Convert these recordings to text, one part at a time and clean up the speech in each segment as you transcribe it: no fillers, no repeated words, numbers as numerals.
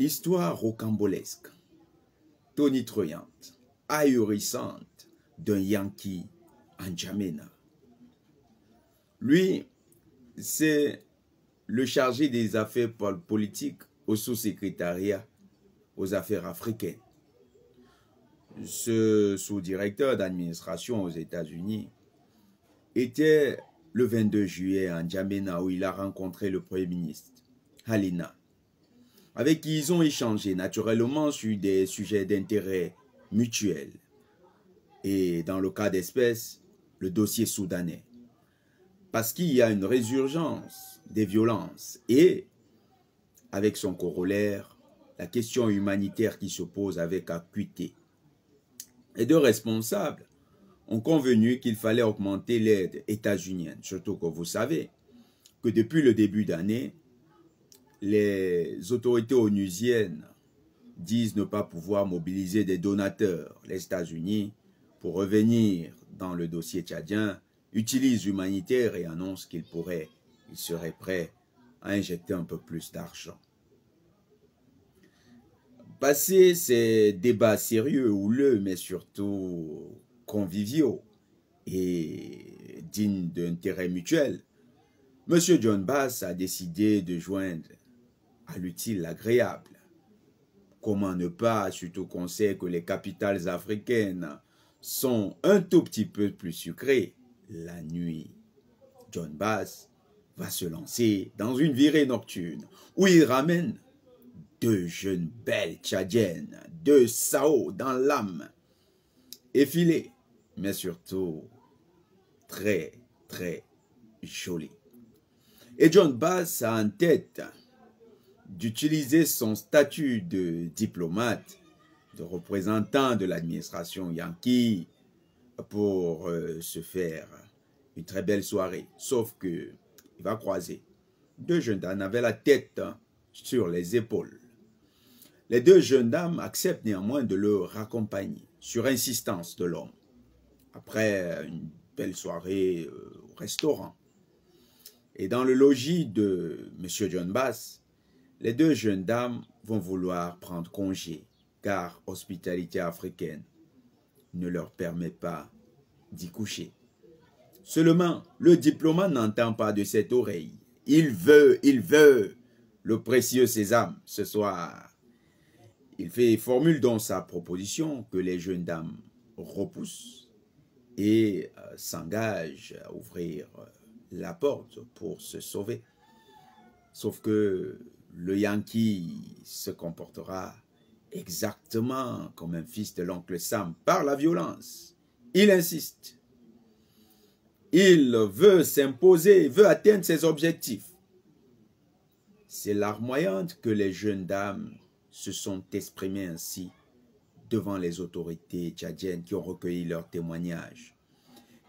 Histoire rocambolesque, tonitruante, ahurissante d'un Yankee en N'Djamena. Lui, c'est le chargé des affaires politiques au sous-secrétariat aux affaires africaines. Ce sous-directeur d'administration aux États-Unis était le 22 juillet en N'Djamena où il a rencontré le Premier ministre, Halina, avec qui ils ont échangé naturellement sur des sujets d'intérêt mutuel. Et dans le cas d'espèce, le dossier soudanais. Parce qu'il y a une résurgence des violences et, avec son corollaire, la question humanitaire qui se pose avec acuité. Les deux responsables ont convenu qu'il fallait augmenter l'aide états-unienne, surtout que vous savez que depuis le début d'année, les autorités onusiennes disent ne pas pouvoir mobiliser des donateurs. Les États-Unis, pour revenir dans le dossier tchadien, utilisent l'humanitaire et annoncent qu'ils seraient prêts à injecter un peu plus d'argent. Passé ces débats sérieux, houleux, mais surtout conviviaux et dignes d'intérêt mutuel, M. John Bass a décidé de joindre à l'utile l'agréable. Comment ne pas, surtout qu'on sait que les capitales africaines sont un tout petit peu plus sucrées. La nuit, John Bass va se lancer dans une virée nocturne où il ramène deux jeunes belles tchadiennes, deux Sao dans l'âme, effilées, mais surtout très, très jolies. Et John Bass a en tête d'utiliser son statut de diplomate, de représentant de l'administration Yankee pour se faire une très belle soirée. Sauf que il va croiser deux jeunes dames avec la tête sur les épaules. Les deux jeunes dames acceptent néanmoins de le raccompagner sur insistance de l'homme. Après une belle soirée au restaurant. Et dans le logis de M. John Bass, les deux jeunes dames vont vouloir prendre congé, car l'hospitalité africaine ne leur permet pas d'y coucher. Seulement, le diplomate n'entend pas de cette oreille. Il veut le précieux sésame ce soir. Il formule donc sa proposition que les jeunes dames repoussent et s'engagent à ouvrir la porte pour se sauver. Sauf que le Yankee se comportera exactement comme un fils de l'oncle Sam par la violence. Il insiste. Il veut s'imposer, veut atteindre ses objectifs. C'est larmoyante que les jeunes dames se sont exprimées ainsi devant les autorités tchadiennes qui ont recueilli leurs témoignages,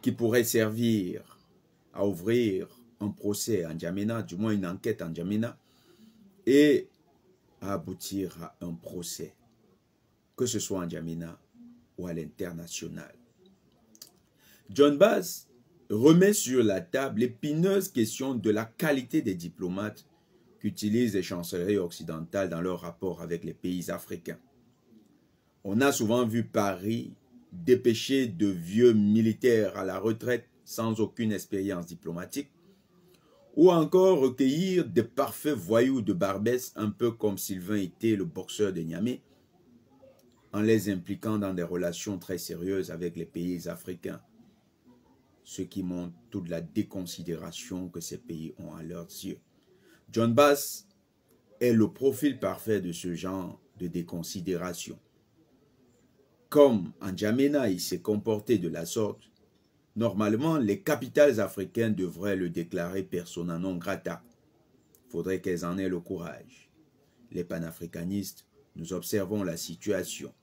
qui pourraient servir à ouvrir un procès en N'Djamena, du moins une enquête en N'Djamena, et à aboutir à un procès, que ce soit en N'Djamena ou à l'international. John Bass remet sur la table l'épineuse question de la qualité des diplomates qu'utilisent les chancelleries occidentales dans leurs rapports avec les pays africains. On a souvent vu Paris dépêcher de vieux militaires à la retraite sans aucune expérience diplomatique, ou encore recueillir des parfaits voyous de Barbès, un peu comme Sylvain était le boxeur de Niamey, en les impliquant dans des relations très sérieuses avec les pays africains, ce qui montre toute la déconsidération que ces pays ont à leurs yeux. John Bass est le profil parfait de ce genre de déconsidération. Comme en N'Djamena il s'est comporté de la sorte, normalement les capitales africaines devraient le déclarer persona non grata. Il faudrait qu'elles en aient le courage. Les panafricanistes, nous observons la situation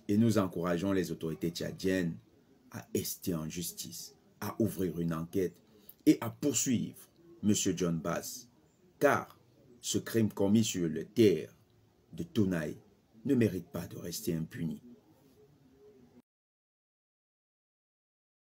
et nous encourageons les autorités tchadiennes à ester en justice, à ouvrir une enquête et à poursuivre M. John Bass, car ce crime commis sur le terre de Tounaï ne mérite pas de rester impuni.